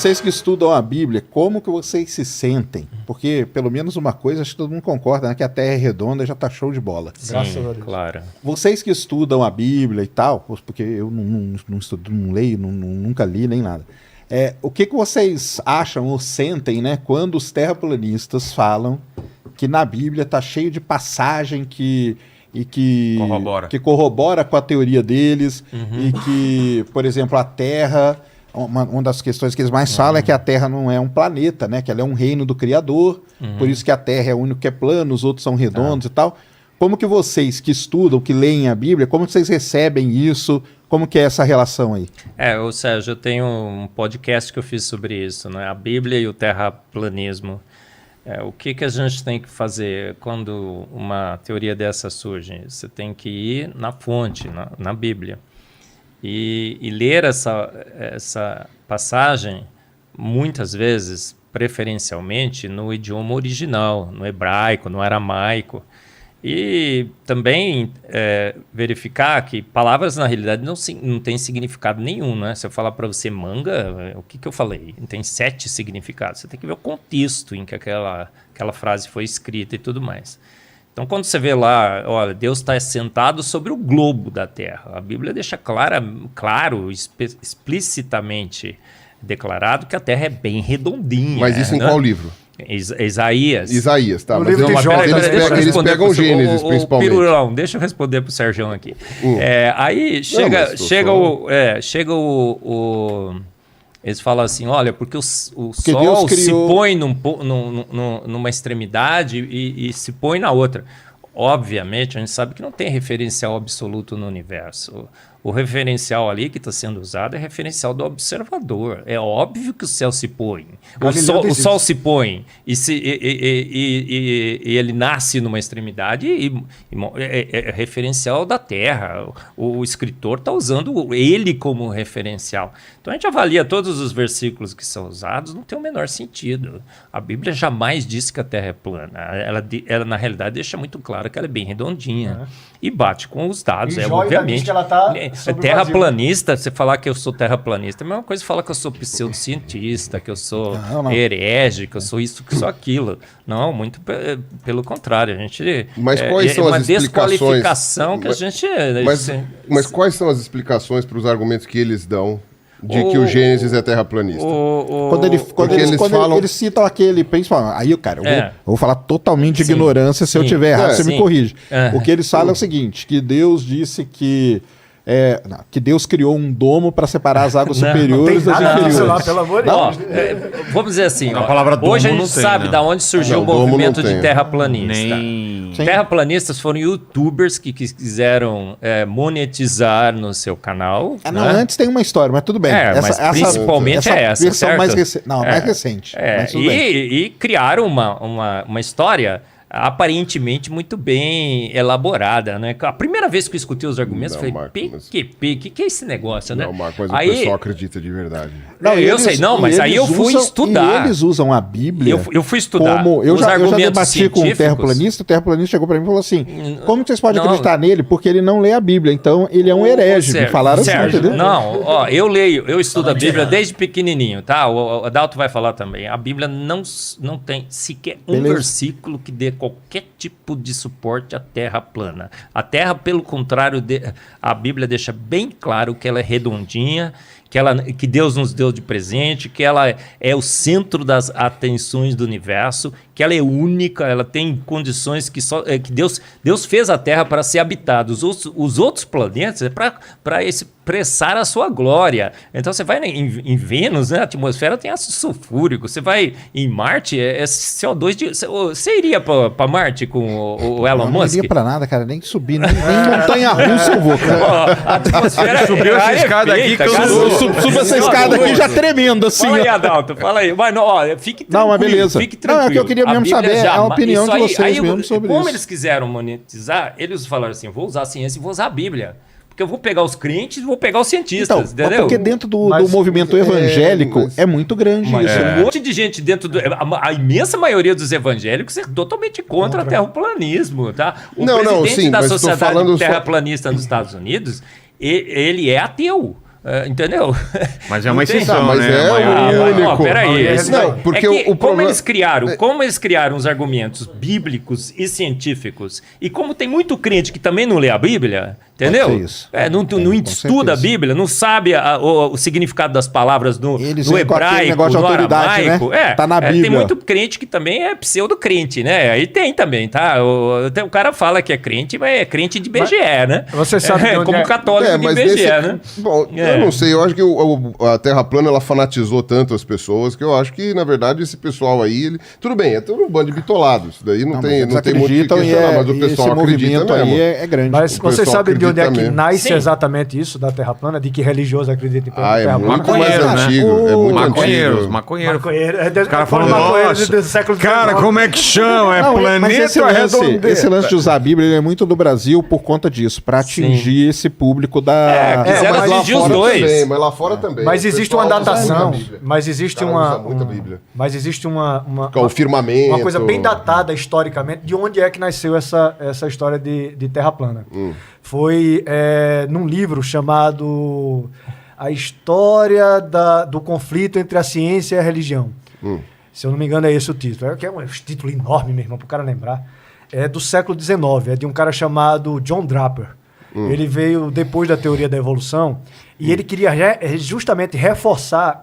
Vocês que estudam a Bíblia, como que vocês se sentem? Porque, pelo menos uma coisa, acho que todo mundo concorda, né? Que a Terra é redonda e já tá show de bola. Sim, graças a Deus. Claro. Vocês que estudam a Bíblia e tal, porque eu não estudo, não leio, nunca li nem nada. O que vocês acham ou sentem, né? Quando os terraplanistas falam que na Bíblia tá cheio de passagem que corrobora com a teoria deles e que, por exemplo, a Terra... Uma das questões que eles mais falam é que a Terra não é um planeta, né? Que ela é um reino do Criador, por isso que a Terra é o único que é plano, os outros são redondos e tal. Como que vocês que estudam, que leem a Bíblia, como vocês recebem isso? Como que é essa relação aí? Ô Sérgio, eu tenho um podcast que eu fiz sobre isso, né? A Bíblia e o terraplanismo. O que a gente tem que fazer quando uma teoria dessa surge? Você tem que ir na fonte, na Bíblia. E ler essa passagem, muitas vezes, preferencialmente, no idioma original, no hebraico, no aramaico. E também verificar que palavras, na realidade, não têm significado nenhum, né? Se eu falar para você manga, o que eu falei? Tem 7 significados. Você tem que ver o contexto em que aquela frase foi escrita e tudo mais. Então, quando você vê lá, olha, Deus está sentado sobre o globo da Terra. A Bíblia deixa explicitamente declarado que a Terra é bem redondinha. Mas isso em qual livro? Isaías. Isaías, tá. No Mas eles pegam Gênesis, principalmente. Pirulão, deixa eu responder pro Sérgio aqui. Aí chega eles falam assim, olha, porque o Sol se põe numa extremidade e se põe na outra. Obviamente, a gente sabe que não tem referencial absoluto no universo. O referencial ali que está sendo usado é referencial do observador. É óbvio que o céu se põe. O Sol se põe e ele nasce numa extremidade é referencial da Terra. O escritor está usando ele como referencial. Então a gente avalia todos os versículos que são usados, não tem o menor sentido. A Bíblia jamais disse que a Terra é plana. Ela na realidade, deixa muito claro que ela é bem redondinha. E bate com os dados, obviamente. Que ela tá terraplanista, você falar que eu sou terraplanista, é a mesma coisa falar que eu sou pseudocientista, que eu sou herege, que eu sou isso, que eu sou aquilo. Não, muito pelo contrário. A gente, mas quais são as desqualificação que a gente... Mas quais são as explicações para os argumentos que eles dão de que o Gênesis é terraplanista? Quando eles citam aquele, principalmente, aí, cara, eu vou falar totalmente de ignorância, se eu tiver errado, você me corrige. O que eles falam é o seguinte, que Deus disse que Deus criou um domo para separar as águas superiores das inferiores. Pelo amor de Deus. Vamos dizer assim, hoje a gente sabe de onde surgiu o movimento de terraplanista. Terraplanistas foram youtubers que quiseram monetizar no seu canal. Antes tem uma história, mas tudo bem. Mas principalmente essa versão certo? mais recente. E criaram uma história aparentemente muito bem elaborada, né? A primeira vez que eu escutei os argumentos, eu falei, PQP, que é esse negócio, né? Não, Marco, mas o pessoal acredita de verdade. Mas aí eu fui estudar. E eles usam a Bíblia. Eu fui estudar. Eu já debati com o terraplanista chegou para mim e falou assim, como vocês podem acreditar nele? Porque ele não lê a Bíblia, então ele é um herege. Me falaram assim, entendeu? Não, eu estudo a Bíblia desde pequenininho, tá? O Adalto vai falar também. A Bíblia não tem sequer um versículo que dê qualquer tipo de suporte à Terra plana. A Terra, pelo contrário, a Bíblia deixa bem claro que ela é redondinha, que Deus nos deu de presente, que ela é o centro das atenções do universo, que ela é única, ela tem condições que Deus fez a Terra para ser habitada. Os outros planetas é para expressar a sua glória. Então você vai em Vênus, né, a atmosfera tem ácido sulfúrico. Você vai em Marte, é CO2. Você iria para Marte com o Elon Musk? Não iria para nada, cara, nem subir, nem montanha-russa eu vou, cara. A atmosfera subiu essa escada aqui que eu subo essa escada aqui já tremendo, assim. Fala aí, Adalto, fala aí. Mas, fique tranquilo. Não, mas beleza. Fique tranquilo. Não, é que eu queria mesmo saber a opinião de vocês mesmo sobre isso. Como eles quiseram monetizar, eles falaram assim, vou usar a ciência e vou usar a Bíblia. Porque eu vou pegar os crentes e vou pegar os cientistas, entendeu? Porque dentro do movimento evangélico é muito grande isso. Um monte de gente dentro a imensa maioria dos evangélicos é totalmente contra o terraplanismo, tá? O presidente da Sociedade Terraplanista nos Estados Unidos, ele é ateu. Entendeu? Mas é uma Não tem- exceção, mas né? é A maioria- o único. Não, peraí. Não, porque é que o como problema- eles criaram os argumentos bíblicos e científicos, e como tem muito crente que também não lê a Bíblia, entendeu? Pode ser isso. Não com estuda a certeza. Bíblia, não sabe o significado das palavras Eles no vêm com aquele hebraico, negócio de no autoridade, aramaico. né? Tá na Tem Bíblia. muito crente que também é pseudo-crente, né? Aí tem também, tá? O cara fala que é crente, mas é crente de BGE, né? Você sabe de onde como é? católico de mas BGE, né? Bom, É. eu não sei, eu acho que a Terra plana ela fanatizou tanto as pessoas que eu acho que, na verdade, esse pessoal aí, tudo bem, é tudo um bando de bitolados, isso daí não tem Eles muito o que acreditam questionar, mas o esse pessoal acredita movimento mesmo. aí é grande. Mas O você pessoal sabe de onde é que acredita mesmo. nasce Sim. exatamente isso da Terra plana? De que religioso acredita em Ah, é Terra plana? muito mais Maconheiro, né? antigo, é muito Maconheiros, antigo. maconheiros. Maconheiro. Os caras falam, maconheiro nossa, do século cara, XIX. como é que chama? É Não, mas planeta esse lance de usar a Bíblia ele é muito do Brasil por conta disso, para atingir esse público da... quiseram mas lá atingir os fora dois. também, mas lá fora também. Mas O existe pessoal uma usa datação, muita Bíblia. mas existe Cara, uma, usa muita Bíblia. mas existe uma O firmamento. uma coisa bem datada historicamente de onde é que nasceu essa história de Terra plana. Foi num livro chamado A História do Conflito entre a Ciência e a Religião. Se eu não me engano é esse o título. É um título enorme, meu irmão, para o cara lembrar. É do século XIX, é de um cara chamado John Draper. Ele veio depois da teoria da evolução e ele queria justamente reforçar.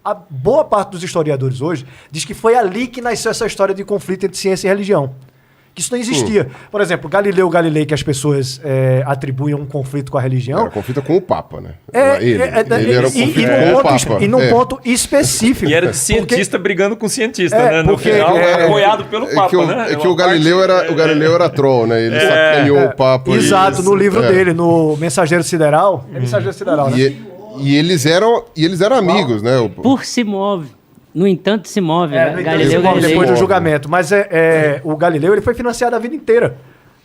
A boa parte dos historiadores hoje diz que foi ali que nasceu essa história de conflito entre ciência e religião. Que isso não existia. Por exemplo, Galileu Galilei, que as pessoas atribuem um conflito com a religião. Era conflito com o Papa, né? Ele era o conflito num com o ponto, Papa. e num ponto específico. E era de cientista brigando com cientista, né? No porque- final, apoiado pelo Papa, né? É que o Galileu era troll, né? Ele sacaneou o Papa. Exato, no livro É. dele, no Mensageiro Sideral. É Mensageiro Sideral, né? E eles eram amigos, né? Por se move. No entanto, se move. É, né? no entanto, Galileu se move Galilei. depois do julgamento. Mas o Galileu ele foi financiado a vida inteira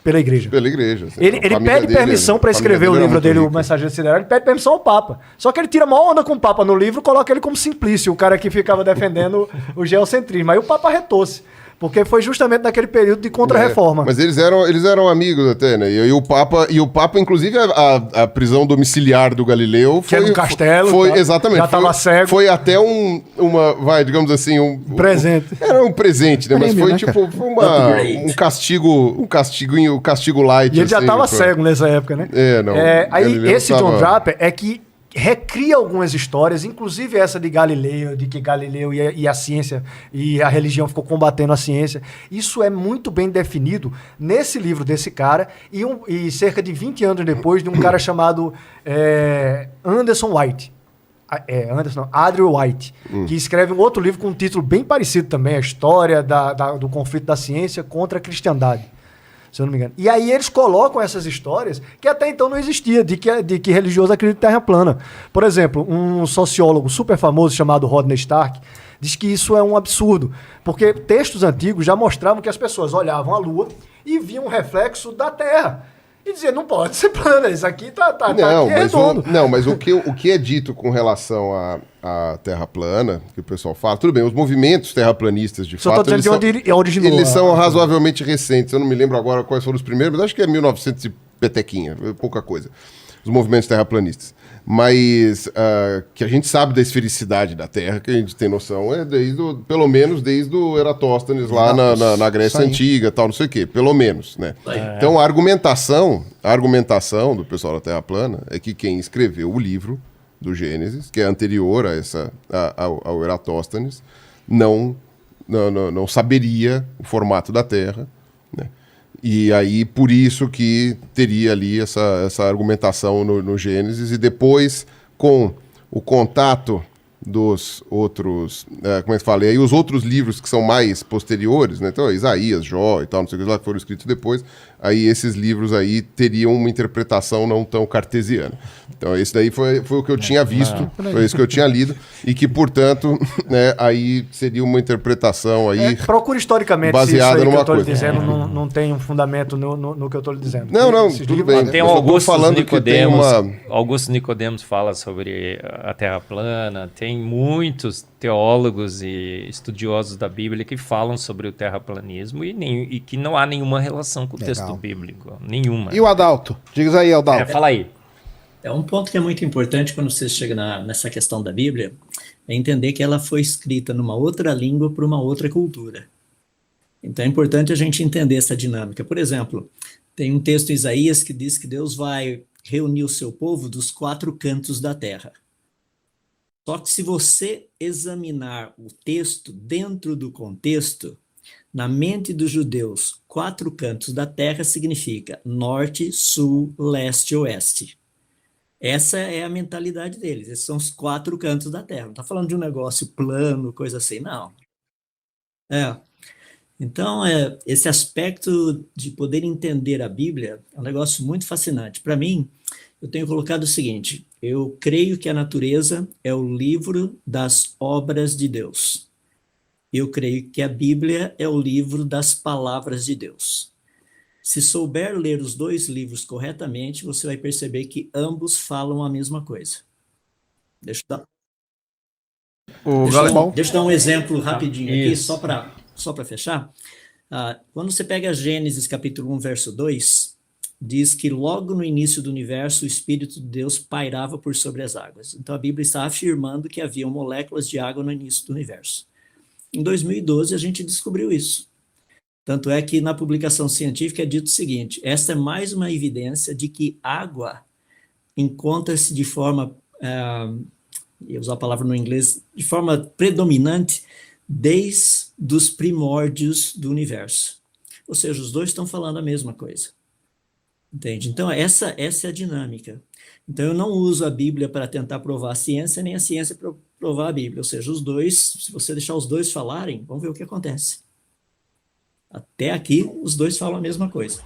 pela igreja. Pela igreja. assim. Ele A família pede dele- permissão para a família escrever o dele era livro muito dele, o rica. Mensageiro Sideral, ele pede permissão ao Papa. Só que ele tira maior onda com o Papa no livro, coloca ele como Simplício, o cara que ficava defendendo o geocentrismo. Aí o Papa retou-se, porque foi justamente naquele período de contra-reforma. Mas eles eram amigos até, né? E o Papa, inclusive, a prisão domiciliar do Galileu Que era um castelo, Foi, tá? exatamente. Já tava cego. Foi até digamos assim, Presente. Era um presente, né? Mas Prêmio, foi né, tipo um castigo light. E ele já assim, estava pra- cego nessa época, né? Não. Aí Galileu esse tava- John Draper é que recria algumas histórias, inclusive essa de Galileu, de que Galileu e a ciência e a religião ficou combatendo a ciência. Isso é muito bem definido nesse livro desse cara e cerca de 20 anos depois de um cara chamado Anderson White. Adriel White, que escreve um outro livro com um título bem parecido também, a história do conflito da ciência contra a cristandade, se eu não me engano. E aí eles colocam essas histórias que até então não existia, de que religioso acredita em terra plana. Por exemplo, um sociólogo super famoso chamado Rodney Stark diz que isso é um absurdo, porque textos antigos já mostravam que as pessoas olhavam a Lua e viam um reflexo da Terra. E diziam, não pode ser plana, isso aqui tá aqui é redondo. Mas o que é dito com relação à Terra plana, que o pessoal fala, tudo bem, os movimentos terraplanistas, de Só tô fato, dizendo de onde originou. eles são razoavelmente recentes. Eu não me lembro agora quais foram os primeiros, mas acho que é 1900 e petequinha, pouca coisa. Os movimentos terraplanistas. Mas que a gente sabe da esfericidade da Terra, que a gente tem noção, pelo menos desde o Eratóstenes lá na Grécia Antiga, tal, não sei o quê, pelo menos, né? Então a argumentação do pessoal da Terra plana é que quem escreveu o livro do Gênesis, que é anterior ao Eratóstenes, não saberia o formato da Terra, né? E aí, por isso que teria ali essa argumentação no Gênesis, e depois, com o contato dos outros, como é que fala? E aí os outros livros que são mais posteriores, né? Então, Isaías, Jó e tal, não sei o que lá, que foram escritos depois, aí esses livros aí teriam uma interpretação não tão cartesiana. Então, esse daí foi o que eu tinha visto, foi isso que eu tinha lido, e que, portanto, né, aí seria uma interpretação aí... Procura historicamente baseada se isso aí que numa eu estou lhe coisa. dizendo não tem um fundamento no que eu estou lhe dizendo. Não, Esses tudo livros- bem. Tem Eu o só tô Augusto falando que tem Nicodemos. uma- Augusto Nicodemos fala sobre a Terra plana. Tem muitos teólogos e estudiosos da Bíblia que falam sobre o terraplanismo e que não há nenhuma relação com o Legal. texto bíblico. Nenhuma. E o Adalto? Diz aí, Adalto. Fala aí. É um ponto que é muito importante quando você chega nessa questão da Bíblia, é entender que ela foi escrita numa outra língua para uma outra cultura. Então é importante a gente entender essa dinâmica. Por exemplo, tem um texto em Isaías que diz que Deus vai reunir o seu povo dos 4 cantos da terra. Só que se você examinar o texto dentro do contexto, na mente dos judeus, 4 cantos da terra significa norte, sul, leste e oeste. Essa é a mentalidade deles. Esses são os 4 cantos da terra. Não está falando de um negócio plano, coisa assim, não. Então, esse aspecto de poder entender a Bíblia é um negócio muito fascinante. Para mim, eu tenho colocado o seguinte: eu creio que a natureza é o livro das obras de Deus. Eu creio que a Bíblia é o livro das palavras de Deus. Se souber ler os 2 livros corretamente, você vai perceber que ambos falam a mesma coisa. Deixa eu dar um exemplo rapidinho aqui, só para fechar. Quando você pega Gênesis capítulo 1, verso 2, diz que logo no início do universo o Espírito de Deus pairava por sobre as águas. Então a Bíblia está afirmando que haviam moléculas de água no início do universo. Em 2012 a gente descobriu isso. Tanto é que na publicação científica é dito o seguinte: esta é mais uma evidência de que água encontra-se de forma, eu usar a palavra no inglês, de forma predominante desde os primórdios do universo. Ou seja, os 2 estão falando a mesma coisa. Entende? Então, essa é a dinâmica. Então, eu não uso a Bíblia para tentar provar a ciência, nem a ciência para provar a Bíblia. Ou seja, os 2, se você deixar os 2 falarem, vamos ver o que acontece. Até aqui, os 2 falam a mesma coisa.